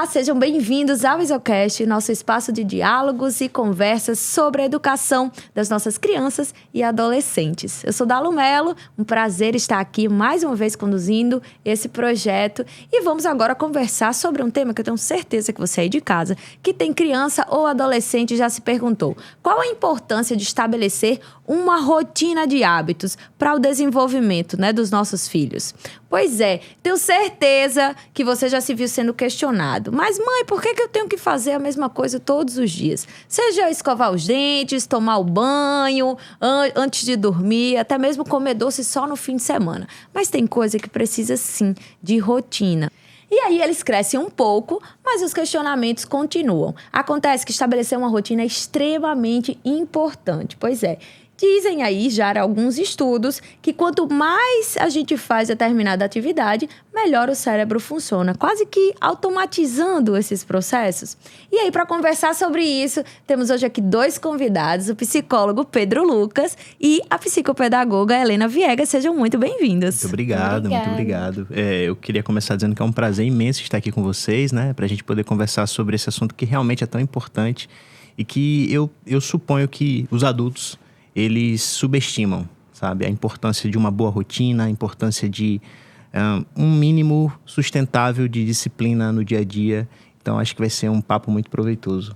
sejam bem-vindos ao Isocast, nosso espaço de diálogos e conversas sobre a educação das nossas crianças e adolescentes. Eu sou Dalu Mello, um prazer estar aqui mais uma vez conduzindo esse projeto e vamos agora conversar sobre um tema que eu tenho certeza que você aí de casa, que tem criança ou adolescente, já se perguntou. Qual a importância de estabelecer uma rotina de hábitos para o desenvolvimento, dos nossos filhos? Pois é, tenho certeza que você já se viu sendo questionado. Mas, mãe, por que eu tenho que fazer a mesma coisa todos os dias? Seja escovar os dentes, tomar o banho, antes de dormir, até mesmo comer doce só no fim de semana. Mas tem coisa que precisa, sim, de rotina. E aí eles crescem um pouco, mas os questionamentos continuam. Acontece que estabelecer uma rotina é extremamente importante. Pois é. Dizem aí já alguns estudos que quanto mais a gente faz determinada atividade, melhor o cérebro funciona, quase que automatizando esses processos. E aí, para conversar sobre isso, temos hoje aqui dois convidados, o psicólogo Pedro Lucas e a psicopedagoga Helena Viegas. Sejam muito bem-vindos. Muito obrigado. Eu queria começar dizendo que é um prazer imenso estar aqui com vocês, para a gente poder conversar sobre esse assunto que realmente é tão importante e que eu suponho que os adultos eles subestimam, sabe? A importância de uma boa rotina, a importância de um mínimo sustentável de disciplina no dia a dia. Então, acho que vai ser um papo muito proveitoso.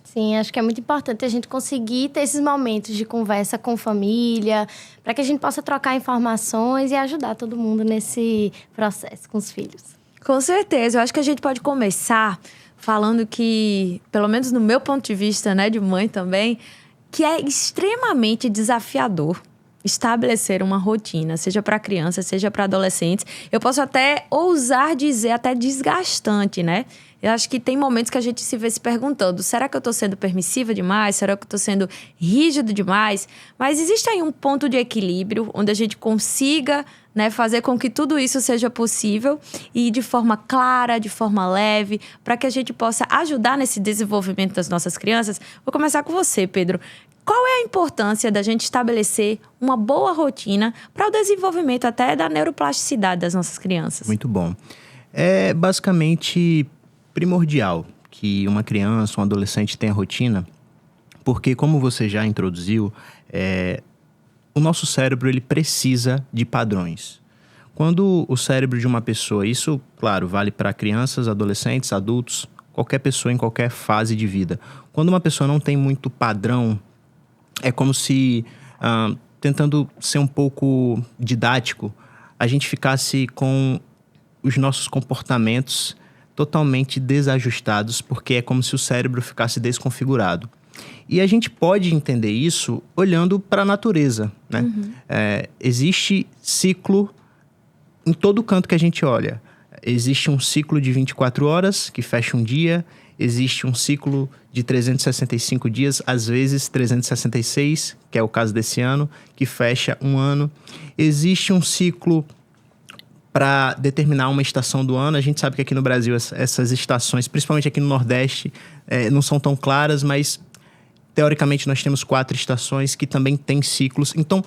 Sim, acho que é muito importante a gente conseguir ter esses momentos de conversa com família, para que a gente possa trocar informações e ajudar todo mundo nesse processo com os filhos. Com certeza. Eu acho que a gente pode começar falando que, pelo menos no meu ponto de vista, de mãe também, que é extremamente desafiador estabelecer uma rotina, seja para crianças, seja para adolescentes. Eu posso até ousar dizer até desgastante, Eu acho que tem momentos que a gente se vê se perguntando, será que eu estou sendo permissiva demais? Será que eu estou sendo rígido demais? Mas existe aí um ponto de equilíbrio onde a gente consiga fazer com que tudo isso seja possível e de forma clara, de forma leve, para que a gente possa ajudar nesse desenvolvimento das nossas crianças. Vou começar com você, Pedro. Qual é a importância da gente estabelecer uma boa rotina para o desenvolvimento até da neuroplasticidade das nossas crianças? Muito bom. É basicamente primordial que uma criança, um adolescente tenha rotina, porque, como você já introduziu, o nosso cérebro ele precisa de padrões. Quando o cérebro de uma pessoa, isso, claro, vale para crianças, adolescentes, adultos, qualquer pessoa em qualquer fase de vida. Quando uma pessoa não tem muito padrão, é como se, tentando ser um pouco didático, a gente ficasse com os nossos comportamentos totalmente desajustados, porque é como se o cérebro ficasse desconfigurado. E a gente pode entender isso olhando para a natureza, Uhum. Existe ciclo em todo canto que a gente olha. Existe um ciclo de 24 horas que fecha um dia. Existe um ciclo de 365 dias, às vezes 366, que é o caso desse ano, que fecha um ano. Existe um ciclo para determinar uma estação do ano. A gente sabe que aqui no Brasil essas estações, principalmente aqui no Nordeste, não são tão claras, mas teoricamente nós temos 4 estações que também têm ciclos. Então,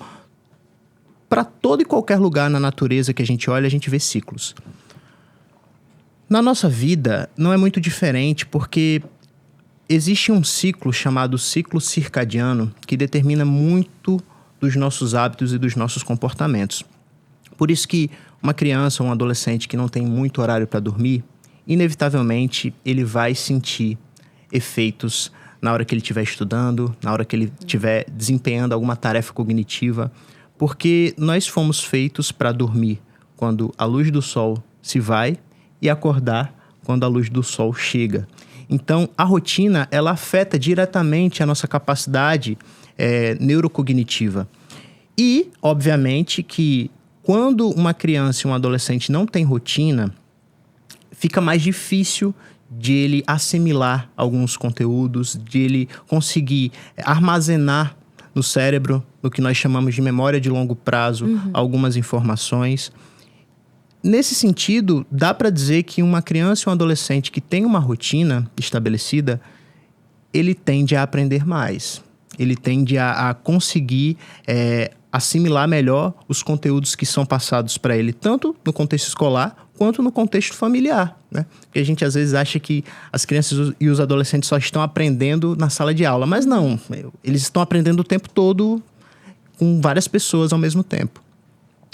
para todo e qualquer lugar na natureza que a gente olha, a gente vê ciclos. Na nossa vida, não é muito diferente, porque existe um ciclo chamado ciclo circadiano que determina muito dos nossos hábitos e dos nossos comportamentos. Por isso que uma criança ou um adolescente que não tem muito horário para dormir, inevitavelmente ele vai sentir efeitos na hora que ele estiver estudando, na hora que ele estiver desempenhando alguma tarefa cognitiva, porque nós fomos feitos para dormir quando a luz do sol se vai e acordar quando a luz do sol chega. Então, a rotina, ela afeta diretamente a nossa capacidade neurocognitiva. E, obviamente, que quando uma criança e um adolescente não tem rotina, fica mais difícil de ele assimilar alguns conteúdos, de ele conseguir armazenar no cérebro, no que nós chamamos de memória de longo prazo, algumas informações. Nesse sentido, dá para dizer que uma criança e um adolescente que tem uma rotina estabelecida, ele tende a aprender mais. Ele tende a conseguir assimilar melhor os conteúdos que são passados para ele, tanto no contexto escolar quanto no contexto familiar, né? Porque a gente às vezes acha que as crianças e os adolescentes só estão aprendendo na sala de aula, mas não, eles estão aprendendo o tempo todo com várias pessoas ao mesmo tempo.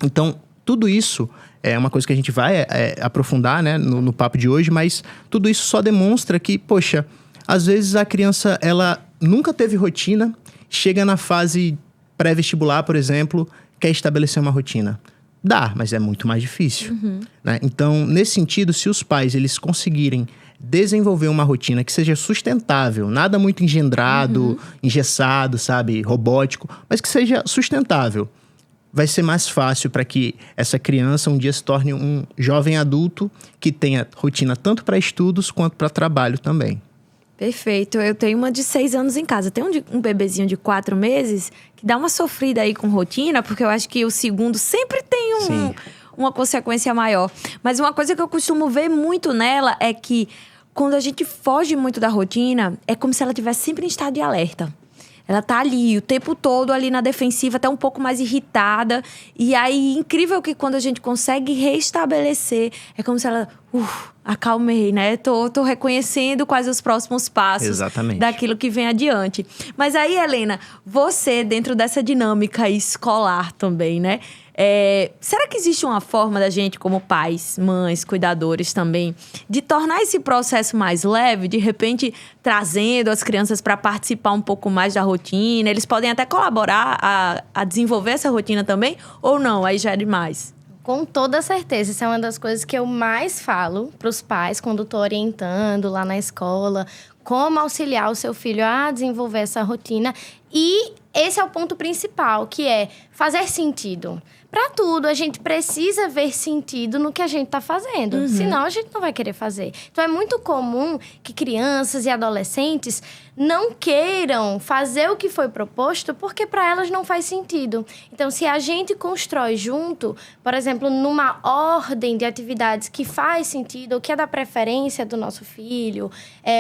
Então, tudo isso é uma coisa que a gente vai aprofundar, né, no papo de hoje, mas tudo isso só demonstra que, poxa, às vezes a criança, ela nunca teve rotina, chega na fase pré-vestibular, por exemplo, quer estabelecer uma rotina. Dá, mas é muito mais difícil. Né? Então, nesse sentido, se os pais eles conseguirem desenvolver uma rotina que seja sustentável, nada muito engendrado, engessado, sabe, robótico, mas que seja sustentável, vai ser mais fácil para que essa criança um dia se torne um jovem adulto que tenha rotina tanto para estudos quanto para trabalho também. Perfeito. Eu tenho uma de 6 anos em casa. Tem um bebezinho de 4 meses que dá uma sofrida aí com rotina, porque eu acho que o segundo sempre tem uma consequência maior. Mas uma coisa que eu costumo ver muito nela é que quando a gente foge muito da rotina, é como se ela estivesse sempre em estado de alerta. Ela tá ali o tempo todo ali na defensiva, até um pouco mais irritada. E aí, incrível que quando a gente consegue restabelecer, é como se ela... acalmei, né? Tô reconhecendo quais os próximos passos. Exatamente. Daquilo que vem adiante. Mas aí, Helena, você, dentro dessa dinâmica escolar também, né? Será que existe uma forma da gente, como pais, mães, cuidadores também, de tornar esse processo mais leve, de repente trazendo as crianças para participar um pouco mais da rotina? Eles podem até colaborar a desenvolver essa rotina também? Ou não? Aí já é demais. Com toda certeza, isso é uma das coisas que eu mais falo para os pais quando estou orientando lá na escola, como auxiliar o seu filho a desenvolver essa rotina. E esse é o ponto principal, que é fazer sentido. Para tudo, a gente precisa ver sentido no que a gente está fazendo. Senão, a gente não vai querer fazer. Então, é muito comum que crianças e adolescentes não queiram fazer o que foi proposto porque para elas não faz sentido. Então, se a gente constrói junto, por exemplo, numa ordem de atividades que faz sentido, ou que é da preferência do nosso filho,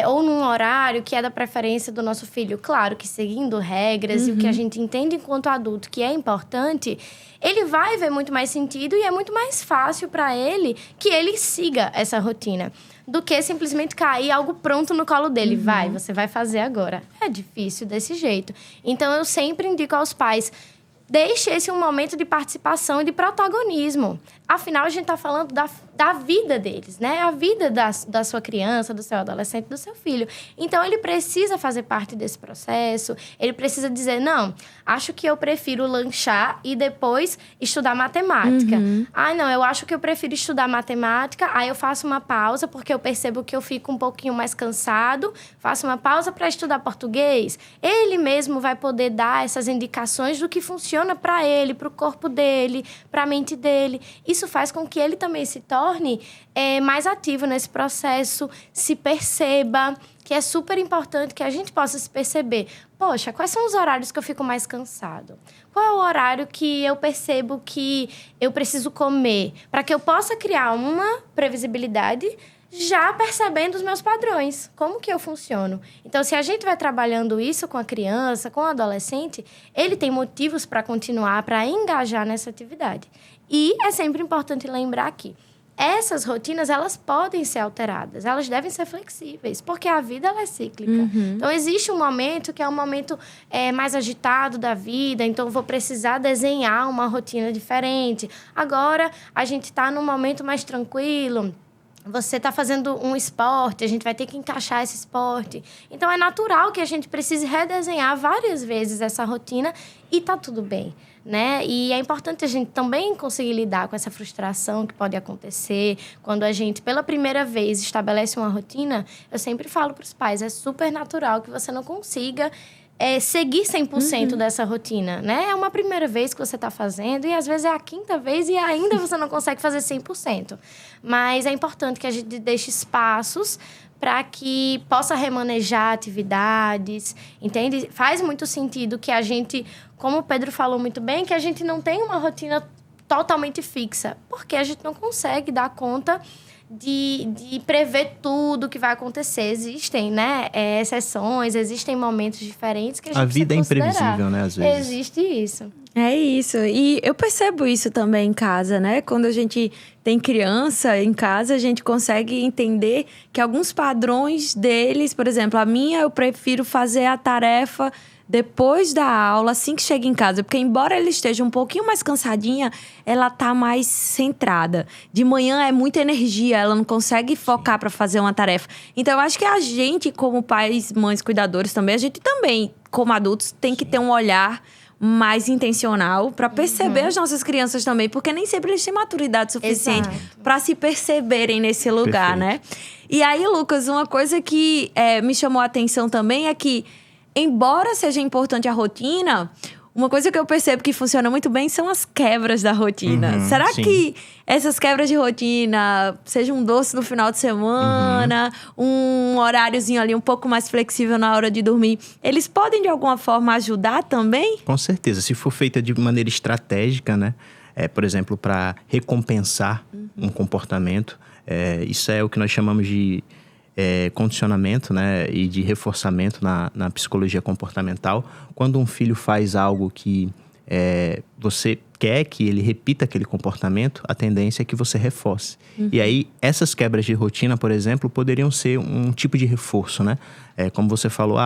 ou num horário que é da preferência do nosso filho, claro que seguindo regras e o que a gente entende enquanto adulto que é importante, ele vai ver muito mais sentido e é muito mais fácil para ele que ele siga essa rotina do que simplesmente cair algo pronto no colo dele. Você vai fazer agora. É difícil desse jeito. Então, eu sempre indico aos pais, deixe esse um momento de participação e de protagonismo. Afinal, a gente está falando da vida deles, né? A vida da sua criança, do seu adolescente, do seu filho. Então, ele precisa fazer parte desse processo. Ele precisa dizer, não, acho que eu prefiro lanchar e depois estudar matemática. Não, eu acho que eu prefiro estudar matemática, aí eu faço uma pausa, porque eu percebo que eu fico um pouquinho mais cansado, faço uma pausa para estudar português. Ele mesmo vai poder dar essas indicações do que funciona para ele, para o corpo dele, para a mente dele. Isso faz com que ele também se torne mais ativo nesse processo, se perceba, que é super importante que a gente possa se perceber. Poxa, quais são os horários que eu fico mais cansado? Qual é o horário que eu percebo que eu preciso comer? Para que eu possa criar uma previsibilidade já percebendo os meus padrões, como que eu funciono. Então, se a gente vai trabalhando isso com a criança, com o adolescente, ele tem motivos para continuar, para engajar nessa atividade. E é sempre importante lembrar que essas rotinas, elas podem ser alteradas, elas devem ser flexíveis, porque a vida ela é cíclica. Então, existe um momento que é um momento mais agitado da vida, então eu vou precisar desenhar uma rotina diferente. Agora, a gente está num momento mais tranquilo, você está fazendo um esporte, a gente vai ter que encaixar esse esporte. Então, é natural que a gente precise redesenhar várias vezes essa rotina e tá tudo bem, né? E é importante a gente também conseguir lidar com essa frustração que pode acontecer quando a gente, pela primeira vez, estabelece uma rotina. Eu sempre falo para os pais, é super natural que você não consiga seguir 100% dessa rotina, né? É uma primeira vez que você está fazendo e, às vezes, é a 5ª vez e ainda você não consegue fazer 100%. Mas é importante que a gente deixe espaços para que possa remanejar atividades, entende? Faz muito sentido que a gente, como o Pedro falou muito bem, que a gente não tem uma rotina totalmente fixa, porque a gente não consegue dar conta de prever tudo que vai acontecer. Existem, né, exceções, existem momentos diferentes que a gente vida é precisa considerar. Imprevisível, né, às vezes. Existe isso. É isso. E eu percebo isso também em casa, né? Quando a gente tem criança em casa, a gente consegue entender que alguns padrões deles, por exemplo, a minha, eu prefiro fazer a tarefa depois da aula, assim que chega em casa. Porque embora ela esteja um pouquinho mais cansadinha, ela tá mais centrada. De manhã é muita energia, ela não consegue focar para fazer uma tarefa. Então, eu acho que a gente, como pais, mães, cuidadores também, a gente também, como adultos, tem que ter um olhar mais intencional para perceber as nossas crianças também, porque nem sempre eles têm maturidade suficiente para se perceberem nesse lugar, né? E aí, Lucas, uma coisa que me chamou a atenção também é que, embora seja importante a rotina, uma coisa que eu percebo que funciona muito bem são as quebras da rotina. Será que essas quebras de rotina, seja um doce no final de semana, um horáriozinho ali um pouco mais flexível na hora de dormir, eles podem de alguma forma ajudar também? Com certeza. Se for feita de maneira estratégica, né? Por exemplo, para recompensar um comportamento, isso é o que nós chamamos de condicionamento, né, e de reforçamento na psicologia comportamental. Quando um filho faz algo que você quer que ele repita aquele comportamento, a tendência é que você reforce. E aí, essas quebras de rotina, por exemplo, poderiam ser um tipo de reforço, né? Como você falou,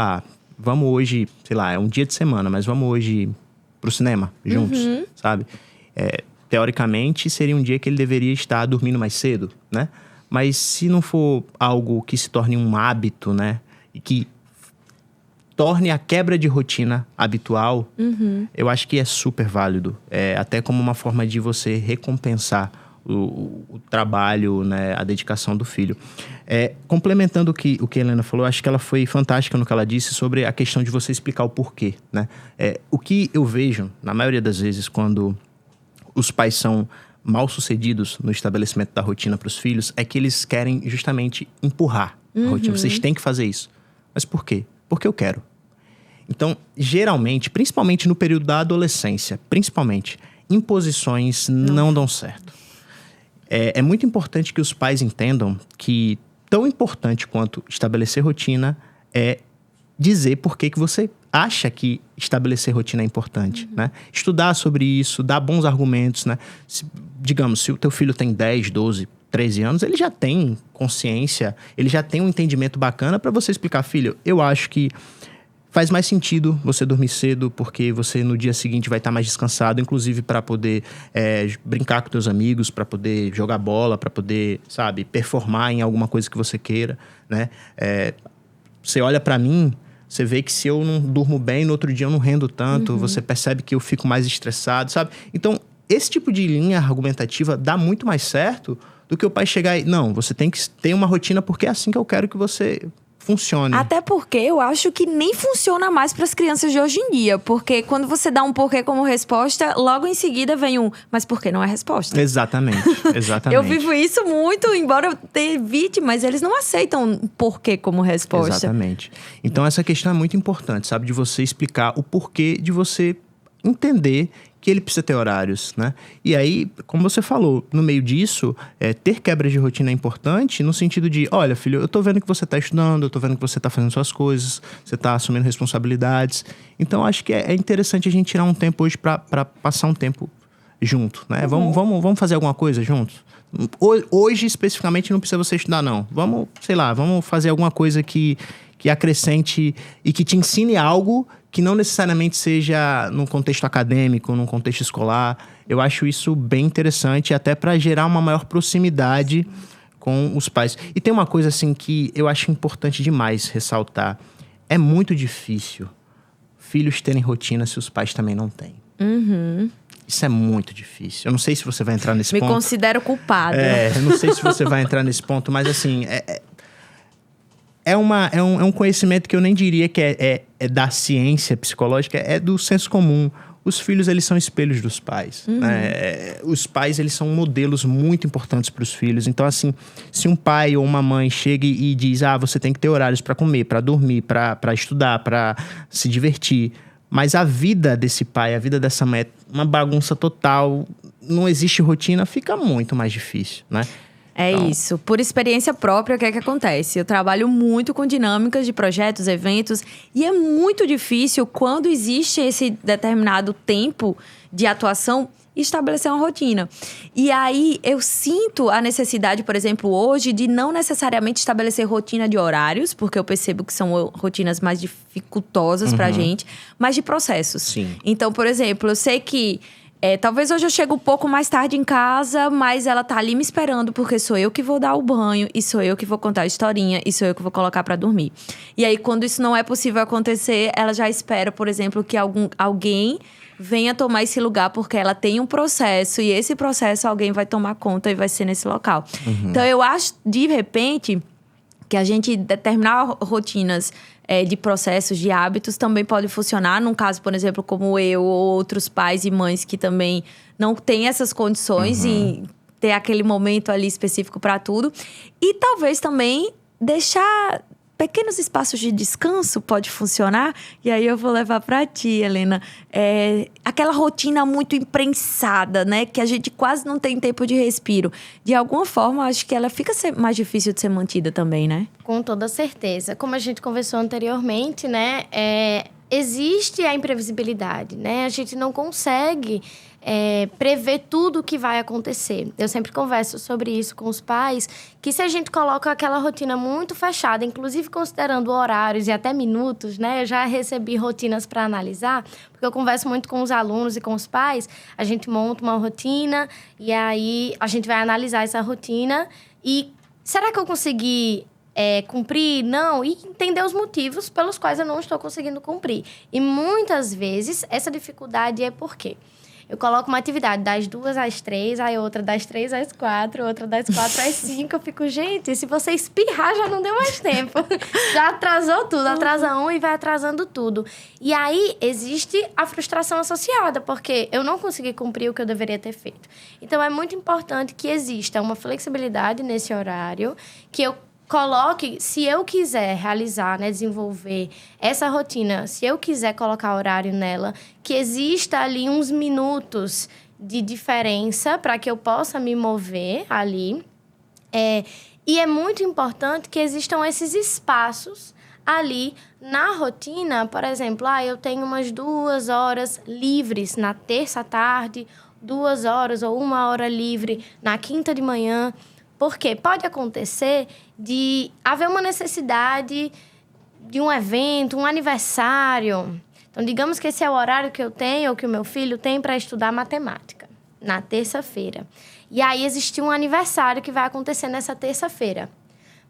vamos hoje, sei lá, é um dia de semana, mas vamos hoje pro cinema juntos, sabe? Teoricamente, seria um dia que ele deveria estar dormindo mais cedo, né? Mas se não for algo que se torne um hábito, né? E que torne a quebra de rotina habitual, eu acho que é super válido. Até como uma forma de você recompensar o trabalho, né? A dedicação do filho. Complementando o que a Helena falou, acho que ela foi fantástica no que ela disse sobre a questão de você explicar o porquê, né? O que eu vejo, na maioria das vezes, quando os pais são mal sucedidos no estabelecimento da rotina para os filhos, é que eles querem justamente empurrar a rotina. Vocês têm que fazer isso. Mas por quê? Porque eu quero. Então, geralmente, principalmente no período da adolescência, imposições não dão certo. É muito importante que os pais entendam que tão importante quanto estabelecer rotina é dizer por que você acha que estabelecer rotina é importante, né? Estudar sobre isso, dar bons argumentos, né? Digamos, se o teu filho tem 10, 12, 13 anos, ele já tem consciência, ele já tem um entendimento bacana para você explicar, filho, eu acho que faz mais sentido você dormir cedo, porque você no dia seguinte vai estar mais descansado, inclusive para poder brincar com teus amigos, para poder jogar bola, para poder, sabe, performar em alguma coisa que você queira, né? Você olha para mim, você vê que se eu não durmo bem, no outro dia eu não rendo tanto, você percebe que eu fico mais estressado, sabe? Então, esse tipo de linha argumentativa dá muito mais certo do que o pai chegar e... Não, você tem que ter uma rotina porque é assim que eu quero que você funcione. Até porque eu acho que nem funciona mais para as crianças de hoje em dia. Porque quando você dá um porquê como resposta, logo em seguida vem mas por que não é resposta? Exatamente. Eu vivo isso muito, embora eu evite, mas eles não aceitam porquê como resposta. Exatamente. Então essa questão é muito importante, sabe? De você explicar o porquê, de você entender que ele precisa ter horários, né? E aí, como você falou, no meio disso, ter quebras de rotina é importante no sentido de, olha, filho, eu tô vendo que você tá estudando, eu tô vendo que você tá fazendo suas coisas, você tá assumindo responsabilidades. Então, acho que é interessante a gente tirar um tempo hoje para passar um tempo junto, né? Vamos fazer alguma coisa juntos? Hoje, especificamente, não precisa você estudar, não. Vamos fazer alguma coisa que acrescente e que te ensine algo que não necessariamente seja num contexto acadêmico, num contexto escolar. Eu acho isso bem interessante, até para gerar uma maior proximidade com os pais. E tem uma coisa assim que eu acho importante demais ressaltar. É muito difícil filhos terem rotina se os pais também não têm. Isso é muito difícil. Eu não sei se você vai entrar nesse ponto. Me considero culpada. Eu não sei se você vai entrar nesse ponto, mas assim... É um conhecimento que eu nem diria que é da ciência psicológica, é do senso comum. Os filhos, eles são espelhos dos pais. Né? Os pais, eles são modelos muito importantes para os filhos. Então, assim, se um pai ou uma mãe chega e diz, você tem que ter horários para comer, para dormir, para estudar, para se divertir. Mas a vida desse pai, a vida dessa mãe é uma bagunça total, não existe rotina, fica muito mais difícil, né? É Então, isso. Por experiência própria, o que é que acontece? Eu trabalho muito com dinâmicas de projetos, eventos, e é muito difícil, quando existe esse determinado tempo de atuação, estabelecer uma rotina. E aí, eu sinto a necessidade, por exemplo, hoje, de não necessariamente estabelecer rotina de horários, porque eu percebo que são rotinas mais dificultosas pra gente, mas de processos. Sim. Então, por exemplo, eu sei que talvez hoje eu chegue um pouco mais tarde em casa, mas ela tá ali me esperando, porque sou eu que vou dar o banho, e sou eu que vou contar a historinha, e sou eu que vou colocar pra dormir. E aí, quando isso não é possível acontecer, ela já espera, por exemplo, que alguém venha tomar esse lugar, porque ela tem um processo, e esse processo alguém vai tomar conta e vai ser nesse local. Então, eu acho, de repente, que a gente determinar rotinas de processos, de hábitos, também pode funcionar. Num caso, por exemplo, como eu ou outros pais e mães que também não têm essas condições e ter aquele momento ali específico para tudo. E talvez também deixar pequenos espaços de descanso pode funcionar. E aí eu vou levar para ti, Helena. Aquela rotina muito imprensada, né? Que a gente quase não tem tempo de respiro. De alguma forma, acho que ela fica mais difícil de ser mantida também, né? Com toda certeza. Como a gente conversou anteriormente, né? Existe a imprevisibilidade, né? A gente não consegue prever tudo o que vai acontecer. Eu sempre converso sobre isso com os pais, que se a gente coloca aquela rotina muito fechada, inclusive considerando horários e até minutos, né? Eu já recebi rotinas para analisar, porque eu converso muito com os alunos e com os pais, a gente monta uma rotina e aí a gente vai analisar essa rotina e será que eu consegui cumprir? Não. E entender os motivos pelos quais eu não estou conseguindo cumprir. E muitas vezes essa dificuldade é por quê? Eu coloco uma atividade das 2 às 3, aí outra das 3 às 4, outra das 4 às 5. Eu fico, gente, se você espirrar já não deu mais tempo. Já atrasou tudo, atrasa um e vai atrasando tudo. E aí existe a frustração associada, porque eu não consegui cumprir o que eu deveria ter feito. Então é muito importante que exista uma flexibilidade nesse horário, que eu coloque, se eu quiser realizar, né, desenvolver essa rotina, se eu quiser colocar horário nela, que exista ali uns minutos de diferença para que eu possa me mover ali. E é muito importante que existam esses espaços ali na rotina. Por exemplo, eu tenho umas 2 horas livres na terça à tarde, 2 horas ou 1 hora livre na quinta de manhã. Porque pode acontecer de haver uma necessidade de um evento, um aniversário. Então, digamos que esse é o horário que eu tenho ou que o meu filho tem para estudar matemática, na terça-feira. E aí, existe um aniversário que vai acontecer nessa terça-feira.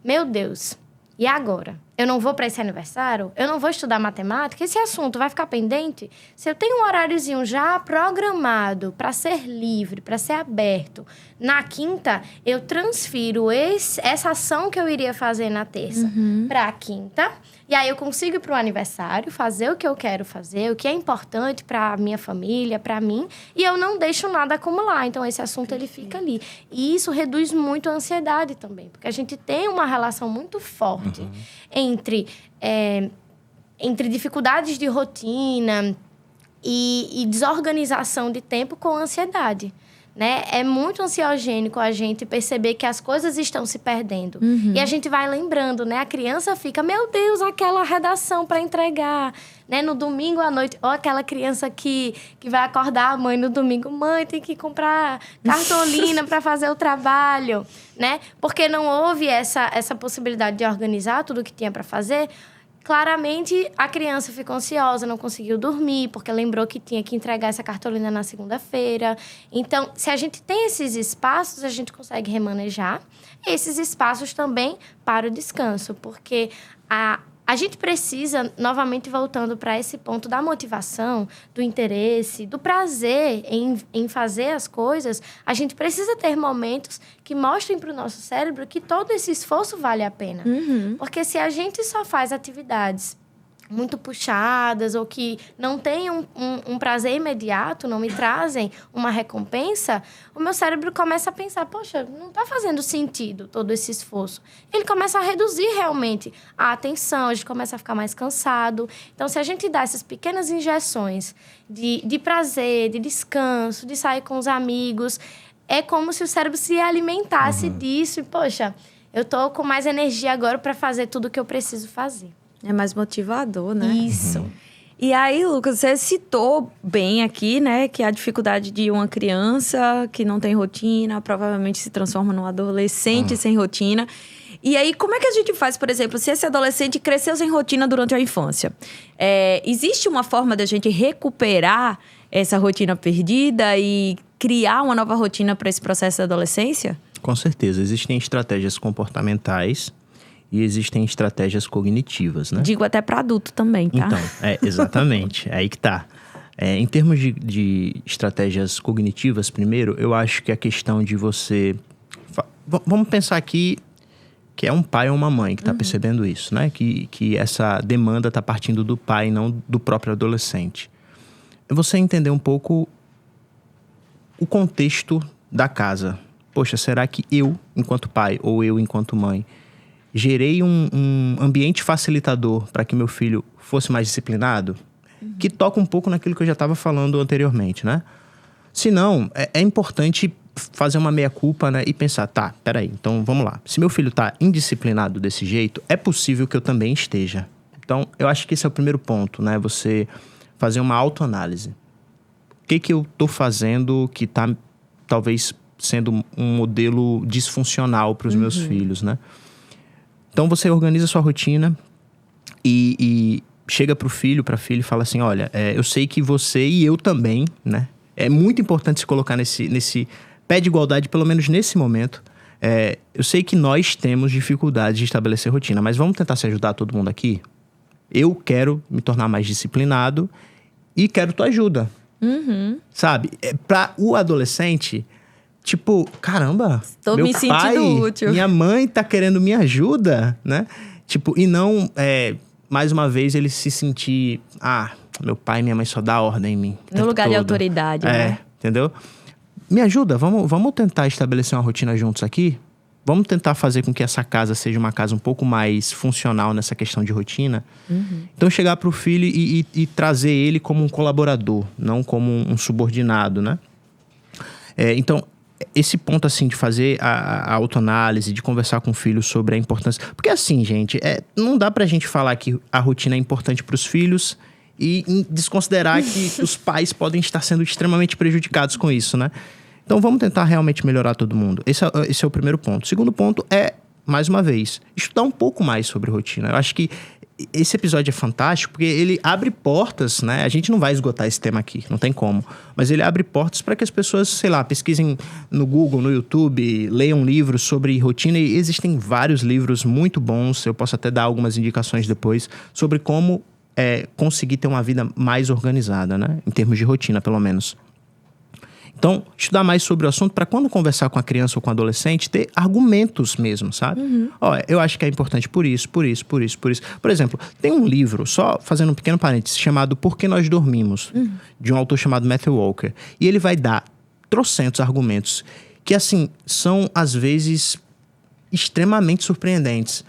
Meu Deus, e agora? Eu não vou para esse aniversário? Eu não vou estudar matemática? Esse assunto vai ficar pendente? Se eu tenho um horáriozinho já programado para ser livre, para ser aberto, na quinta, eu transfiro essa ação que eu iria fazer na terça para a quinta. E aí, eu consigo ir para o aniversário, fazer o que eu quero fazer, o que é importante para a minha família, para mim. E eu não deixo nada acumular. Então, esse assunto, ele fica ali. E isso reduz muito a ansiedade também. Porque a gente tem uma relação muito forte entre dificuldades de rotina e desorganização de tempo com ansiedade, né? É muito ansiogênico a gente perceber que as coisas estão se perdendo. E a gente vai lembrando, né? A criança fica, meu Deus, aquela redação para entregar, né? No domingo à noite. Ou aquela criança que vai acordar a mãe no domingo. Mãe, tem que comprar cartolina para fazer o trabalho, né? Porque não houve essa possibilidade de organizar tudo o que tinha para fazer. Claramente, a criança ficou ansiosa, não conseguiu dormir, porque lembrou que tinha que entregar essa cartolina na segunda-feira. Então, se a gente tem esses espaços, a gente consegue remanejar esses espaços também para o descanso, porque a gente precisa, novamente voltando para esse ponto da motivação, do interesse, do prazer em fazer as coisas, a gente precisa ter momentos que mostrem para o nosso cérebro que todo esse esforço vale a pena. Porque se a gente só faz atividades muito puxadas ou que não têm um prazer imediato, não me trazem uma recompensa, o meu cérebro começa a pensar, poxa, não está fazendo sentido todo esse esforço. Ele começa a reduzir realmente a atenção, a gente começa a ficar mais cansado. Então, se a gente dá essas pequenas injeções de prazer, de descanso, de sair com os amigos, é como se o cérebro se alimentasse disso. E, poxa, eu tô com mais energia agora para fazer tudo o que eu preciso fazer. É mais motivador, né? Isso. E aí, Lucas, você citou bem aqui, né, que a dificuldade de uma criança que não tem rotina, provavelmente se transforma num adolescente sem rotina. E aí, como é que a gente faz, por exemplo, se esse adolescente cresceu sem rotina durante a infância? Existe uma forma da gente recuperar essa rotina perdida e criar uma nova rotina para esse processo da adolescência? Com certeza. Existem estratégias comportamentais e existem estratégias cognitivas, né? Digo até para adulto também, tá? Então, exatamente. É aí que tá. Em termos de estratégias cognitivas, primeiro, eu acho que a questão de você... Vamos pensar aqui que é um pai ou uma mãe que está percebendo isso, né? Que essa demanda está partindo do pai, não do próprio adolescente. É você entender um pouco o contexto da casa. Poxa, será que eu, enquanto pai, ou eu, enquanto mãe, gerei um ambiente facilitador para que meu filho fosse mais disciplinado? Que toca um pouco naquilo que eu já estava falando anteriormente, né? Se não, é importante fazer uma meia-culpa, né? E pensar, tá, peraí, então vamos lá. Se meu filho está indisciplinado desse jeito, é possível que eu também esteja. Então, eu acho que esse é o primeiro ponto, né? Você fazer uma autoanálise. O que eu estou fazendo que está, talvez, sendo um modelo disfuncional para os meus filhos, né? Então, você organiza a sua rotina e chega para o filho, para a filha e fala assim, olha, eu sei que você e eu também, né? É muito importante se colocar nesse pé de igualdade, pelo menos nesse momento. Eu sei que nós temos dificuldade de estabelecer rotina, mas vamos tentar se ajudar todo mundo aqui? Eu quero me tornar mais disciplinado e quero tua ajuda. Sabe? Para o adolescente... Tipo, caramba, Tô meu me pai, sentindo útil. minha mãe tá querendo minha ajuda, né? Tipo, e não, mais uma vez, ele se sentir... meu pai e minha mãe só dá ordem em mim. No lugar de autoridade, né? Entendeu? Me ajuda, vamos tentar estabelecer uma rotina juntos aqui? Vamos tentar fazer com que essa casa seja uma casa um pouco mais funcional nessa questão de rotina? Então, chegar pro filho e trazer ele como um colaborador, não como um subordinado, né? Então... esse ponto, assim, de fazer a autoanálise, de conversar com o filho sobre a importância... Porque, assim, gente, não dá pra gente falar que a rotina é importante pros filhos e desconsiderar que os pais podem estar sendo extremamente prejudicados com isso, né? Então, vamos tentar realmente melhorar todo mundo. Esse é o primeiro ponto. O segundo ponto é, mais uma vez, estudar um pouco mais sobre rotina. Eu acho que esse episódio é fantástico porque ele abre portas, né? A gente não vai esgotar esse tema aqui, não tem como. Mas ele abre portas para que as pessoas, sei lá, pesquisem no Google, no YouTube, leiam livros sobre rotina. E existem vários livros muito bons, eu posso até dar algumas indicações depois, sobre como conseguir ter uma vida mais organizada, né? Em termos de rotina, pelo menos. Então, estudar mais sobre o assunto para quando conversar com a criança ou com o adolescente, ter argumentos mesmo, sabe? Eu acho que é importante por isso. Por exemplo, tem um livro, só fazendo um pequeno parênteses, chamado Por que Nós Dormimos, de um autor chamado Matthew Walker. E ele vai dar trocentos argumentos que, assim, são, às vezes, extremamente surpreendentes.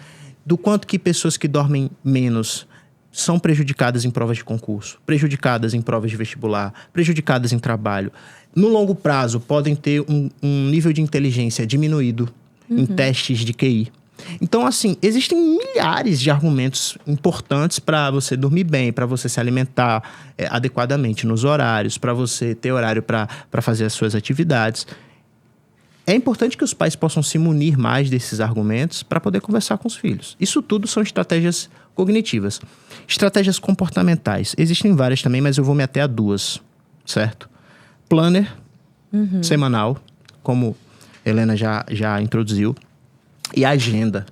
Do quanto que pessoas que dormem menos são prejudicadas em provas de concurso, prejudicadas em provas de vestibular, prejudicadas em trabalho. No longo prazo, podem ter um nível de inteligência diminuído em testes de QI. Então, assim, existem milhares de argumentos importantes para você dormir bem, para você se alimentar adequadamente nos horários, para você ter horário para fazer as suas atividades. É importante que os pais possam se munir mais desses argumentos para poder conversar com os filhos. Isso tudo são estratégias cognitivas. Estratégias comportamentais. Existem várias também, mas eu vou me ater a duas, certo? Planner semanal, como Helena já introduziu, e agenda.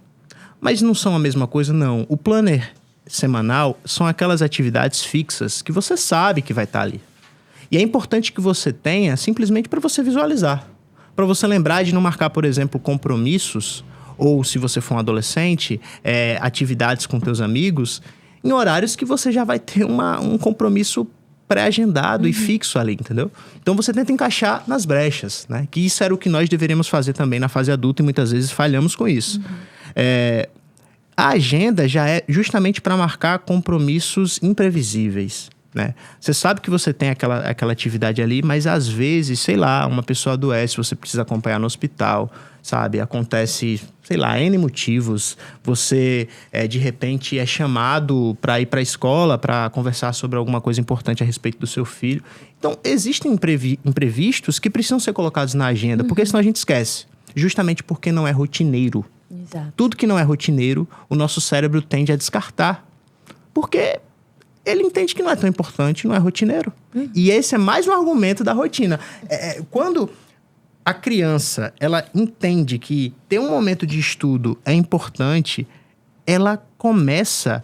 Mas não são a mesma coisa, não. O planner semanal são aquelas atividades fixas que você sabe que vai estar ali. E é importante que você tenha simplesmente para você visualizar. Para você lembrar de não marcar, por exemplo, compromissos, ou se você for um adolescente, atividades com teus amigos, em horários que você já vai ter um compromisso pré-agendado e fixo ali, entendeu? Então você tenta encaixar nas brechas, né? Que isso era o que nós deveríamos fazer também na fase adulta e muitas vezes falhamos com isso. A agenda já é justamente para marcar compromissos imprevisíveis. né? Você sabe que você tem aquela atividade ali, mas às vezes, sei lá, uma pessoa adoece, você precisa acompanhar no hospital, sabe? Acontece, sei lá, N motivos. Você, de repente, é chamado para ir para a escola para conversar sobre alguma coisa importante a respeito do seu filho. Então, existem imprevistos que precisam ser colocados na agenda, porque senão a gente esquece. Justamente porque não é rotineiro. Exato. Tudo que não é rotineiro, o nosso cérebro tende a descartar. Porque ele entende que não é tão importante, não é rotineiro. E esse é mais um argumento da rotina. Quando a criança, ela entende que ter um momento de estudo é importante, ela começa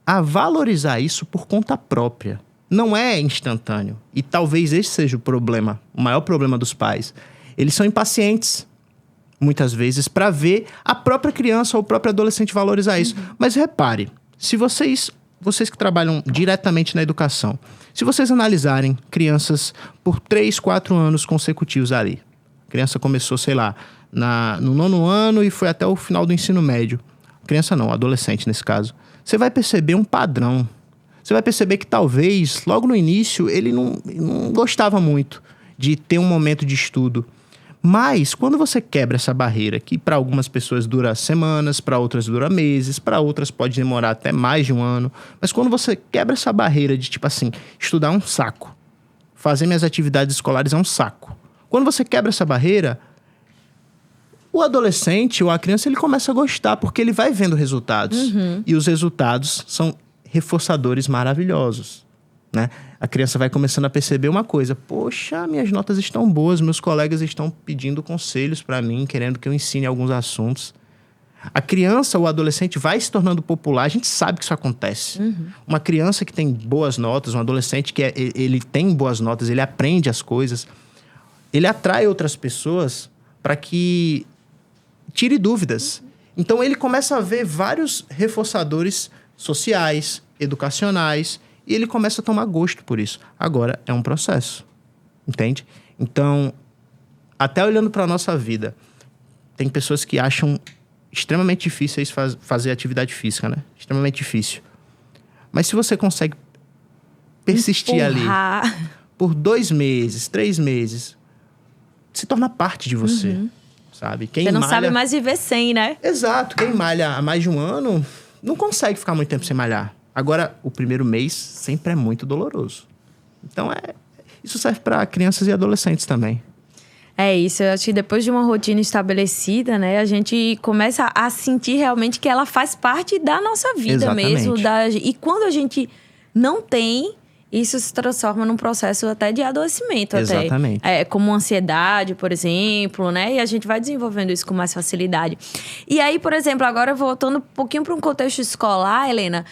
a valorizar isso por conta própria. Não é instantâneo. E talvez esse seja o problema, o maior problema dos pais. Eles são impacientes, muitas vezes, para ver a própria criança ou o próprio adolescente valorizar isso. Mas repare, se vocês que trabalham diretamente na educação, se vocês analisarem crianças por 3, 4 anos consecutivos ali, a criança começou, sei lá, no 9º ano e foi até o final do ensino médio. Criança não, adolescente nesse caso. Você vai perceber um padrão. Você vai perceber que talvez, logo no início, ele não gostava muito de ter um momento de estudo. Mas, quando você quebra essa barreira, que para algumas pessoas dura semanas, para outras dura meses, para outras pode demorar até mais de um ano, mas quando você quebra essa barreira de, tipo assim, estudar é um saco, fazer minhas atividades escolares é um saco. Quando você quebra essa barreira, o adolescente ou a criança, ele começa a gostar, porque ele vai vendo resultados. E os resultados são reforçadores maravilhosos, né? A criança vai começando a perceber uma coisa: poxa, minhas notas estão boas, meus colegas estão pedindo conselhos para mim, querendo que eu ensine alguns assuntos. A criança ou o adolescente vai se tornando popular, a gente sabe que isso acontece. Uma criança que tem boas notas, um adolescente que ele tem boas notas, ele aprende as coisas, ele atrai outras pessoas para que tire dúvidas. Então ele começa a ver vários reforçadores sociais, educacionais, e ele começa a tomar gosto por isso. Agora, é um processo, entende? Então, até olhando para a nossa vida, tem pessoas que acham extremamente difíceis fazer atividade física, né? Extremamente difícil. Mas se você consegue persistir ali por 2 meses, 3 meses, se torna parte de você, sabe? Você não sabe mais viver sem, né? Exato. Quem malha há mais de um ano não consegue ficar muito tempo sem malhar. Agora, o primeiro mês sempre é muito doloroso. Então, isso serve para crianças e adolescentes também. É isso, eu acho que depois de uma rotina estabelecida, né, a gente começa a sentir realmente que ela faz parte da nossa vida. Exatamente. Mesmo. E quando a gente não tem, isso se transforma num processo até de adoecimento. Exatamente. Como ansiedade, por exemplo, né? E a gente vai desenvolvendo isso com mais facilidade. E aí, por exemplo, agora voltando um pouquinho para um contexto escolar, Helena,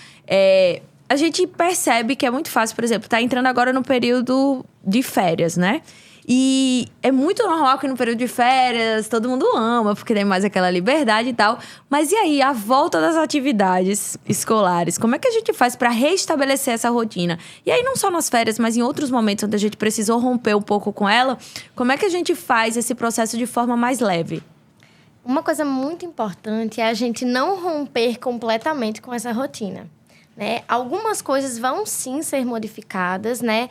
a gente percebe que é muito fácil, por exemplo, tá entrando agora no período de férias, né? E é muito normal que no período de férias todo mundo ama, porque tem mais aquela liberdade e tal. Mas e aí, a volta das atividades escolares? Como é que a gente faz para reestabelecer essa rotina? E aí, não só nas férias, mas em outros momentos onde a gente precisou romper um pouco com ela, como é que a gente faz esse processo de forma mais leve? Uma coisa muito importante é a gente não romper completamente com essa rotina. Né? Algumas coisas vão sim ser modificadas, né?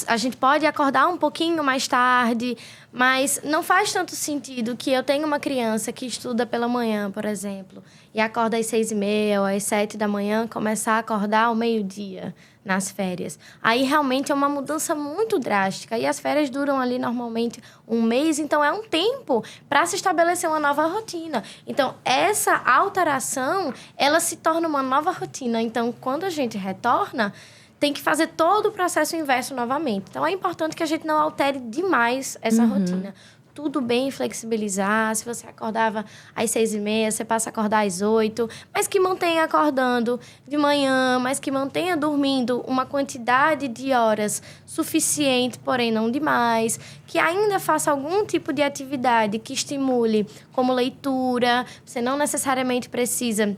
A gente pode acordar um pouquinho mais tarde, mas não faz tanto sentido que eu tenha uma criança que estuda pela manhã, por exemplo, e acorda às 6h30 ou às 7 da manhã, começar a acordar ao meio-dia nas férias. Aí realmente é uma mudança muito drástica. E as férias duram ali normalmente 1 mês, então é um tempo para se estabelecer uma nova rotina. Então, essa alteração, ela se torna uma nova rotina. Então, quando a gente retorna, tem que fazer todo o processo inverso novamente. Então, é importante que a gente não altere demais essa rotina. Tudo bem flexibilizar. Se você acordava às 6h30, você passa a acordar às 8h, mas que mantenha acordando de manhã, mas que mantenha dormindo uma quantidade de horas suficiente, porém não demais, que ainda faça algum tipo de atividade que estimule, como leitura. Você não necessariamente precisa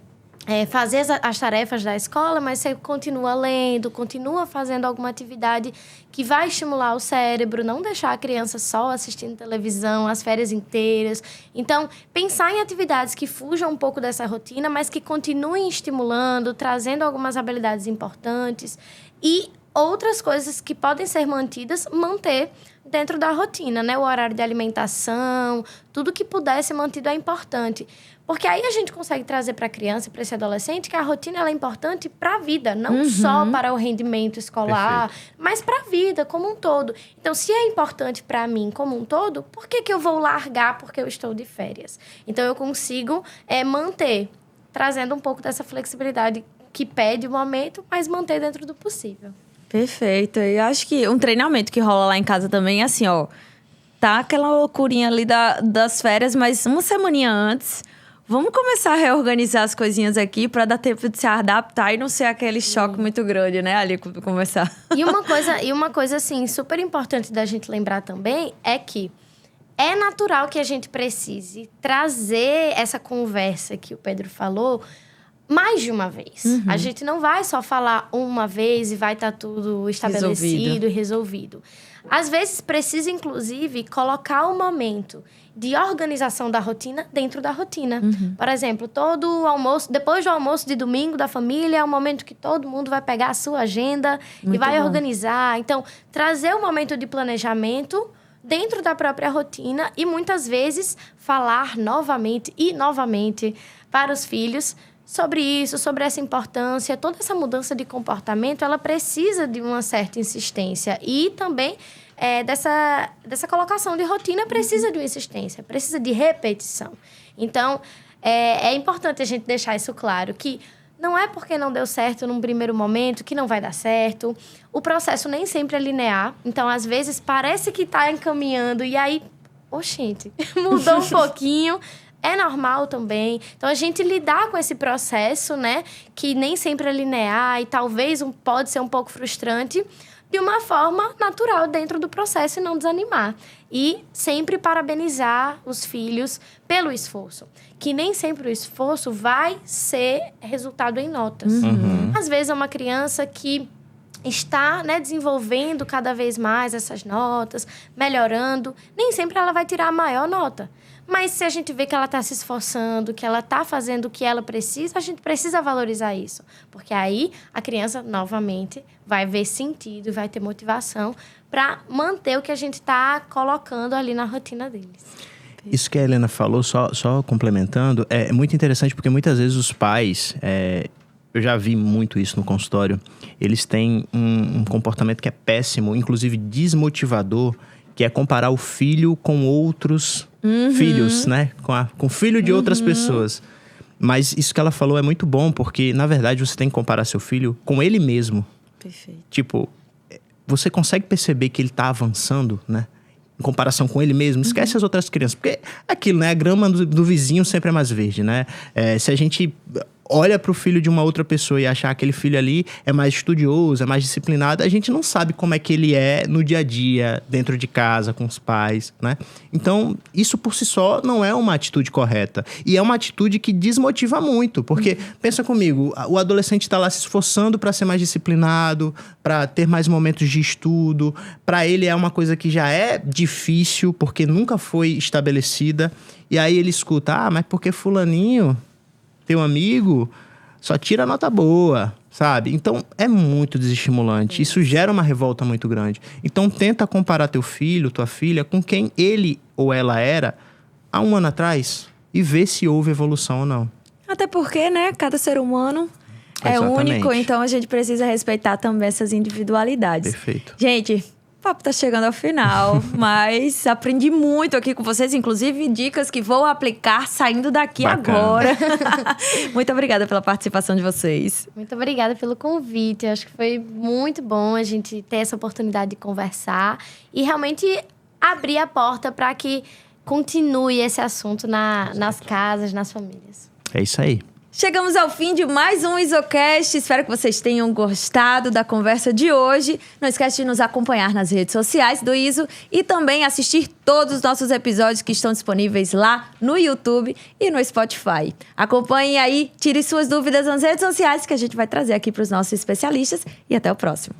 fazer as tarefas da escola, mas você continua lendo, continua fazendo alguma atividade que vai estimular o cérebro, não deixar a criança só assistindo televisão as férias inteiras. Então, pensar em atividades que fujam um pouco dessa rotina, mas que continuem estimulando, trazendo algumas habilidades importantes. E outras coisas que podem ser mantidas, manter dentro da rotina, né? O horário de alimentação, tudo que puder ser mantido é importante. Porque aí a gente consegue trazer para a criança e para esse adolescente que a rotina ela é importante para a vida, não só para o rendimento escolar, mas para a vida como um todo. Então, se é importante para mim como um todo, por que eu vou largar porque eu estou de férias? Então, eu consigo manter, trazendo um pouco dessa flexibilidade que pede o momento, mas manter dentro do possível. Perfeito. E acho que um treinamento que rola lá em casa também é assim, ó. Tá aquela loucurinha ali das férias, mas uma semaninha antes, vamos começar a reorganizar as coisinhas aqui para dar tempo de se adaptar e não ser aquele choque muito grande, né? Ali quando começar. E uma coisa, assim, super importante da gente lembrar também é que é natural que a gente precise trazer essa conversa que o Pedro falou mais de uma vez. A gente não vai só falar uma vez e vai estar tudo estabelecido e resolvido. Às vezes, precisa, inclusive, colocar o momento de organização da rotina dentro da rotina. Por exemplo, todo almoço, depois do almoço de domingo da família, é o momento que todo mundo vai pegar a sua agenda e vai organizar. Então, trazer o momento de planejamento dentro da própria rotina e, muitas vezes, falar novamente e novamente para os filhos sobre isso, sobre essa importância. Toda essa mudança de comportamento, ela precisa de uma certa insistência. E também dessa colocação de rotina precisa de uma insistência, precisa de repetição. Então, é importante a gente deixar isso claro, que não é porque não deu certo num primeiro momento que não vai dar certo. O processo nem sempre é linear. Então, às vezes, parece que está encaminhando e aí, gente, mudou um pouquinho. É normal também. Então, a gente lidar com esse processo, né? Que nem sempre é linear e talvez pode ser um pouco frustrante, de uma forma natural dentro do processo e não desanimar. E sempre parabenizar os filhos pelo esforço. Que nem sempre o esforço vai ser resultado em notas. Às vezes, é uma criança que está, né, desenvolvendo cada vez mais essas notas, melhorando. Nem sempre ela vai tirar a maior nota. Mas se a gente vê que ela está se esforçando, que ela está fazendo o que ela precisa, a gente precisa valorizar isso. Porque aí a criança, novamente, vai ver sentido e vai ter motivação para manter o que a gente está colocando ali na rotina deles. Isso que a Helena falou, só complementando, é muito interessante porque muitas vezes os pais... eu já vi muito isso no consultório. Eles têm um comportamento que é péssimo, inclusive desmotivador, que é comparar o filho com outros filhos, né? Com o filho de outras pessoas. Mas isso que ela falou é muito bom, porque, na verdade, você tem que comparar seu filho com ele mesmo. Perfeito. Tipo, você consegue perceber que ele tá avançando, né? Em comparação com ele mesmo. Esquece as outras crianças. Porque é aquilo, né? A grama do vizinho sempre é mais verde, né? Se a gente olha pro filho de uma outra pessoa e achar que aquele filho ali é mais estudioso, é mais disciplinado, a gente não sabe como é que ele é no dia a dia, dentro de casa, com os pais, né? Então, isso por si só não é uma atitude correta. E é uma atitude que desmotiva muito, porque, pensa comigo, o adolescente está lá se esforçando para ser mais disciplinado, para ter mais momentos de estudo, para ele é uma coisa que já é difícil, porque nunca foi estabelecida, e aí ele escuta, mas porque fulaninho... teu amigo só tira nota boa, sabe? Então, é muito desestimulante. Isso gera uma revolta muito grande. Então, tenta comparar teu filho, tua filha, com quem ele ou ela era há um ano atrás e ver se houve evolução ou não. Até porque, né? Cada ser humano é Exatamente. único, então a gente precisa respeitar também essas individualidades. Perfeito. Gente... O papo tá chegando ao final, mas aprendi muito aqui com vocês, inclusive dicas que vou aplicar saindo daqui agora. Muito obrigada pela participação de vocês. Muito obrigada pelo convite. Acho que foi muito bom a gente ter essa oportunidade de conversar e realmente abrir a porta para que continue esse assunto nas casas, nas famílias. É isso aí. Chegamos ao fim de mais um IsoCast. Espero que vocês tenham gostado da conversa de hoje. Não esquece de nos acompanhar nas redes sociais do ISO e também assistir todos os nossos episódios que estão disponíveis lá no YouTube e no Spotify. Acompanhem aí, tire suas dúvidas nas redes sociais que a gente vai trazer aqui para os nossos especialistas e até o próximo.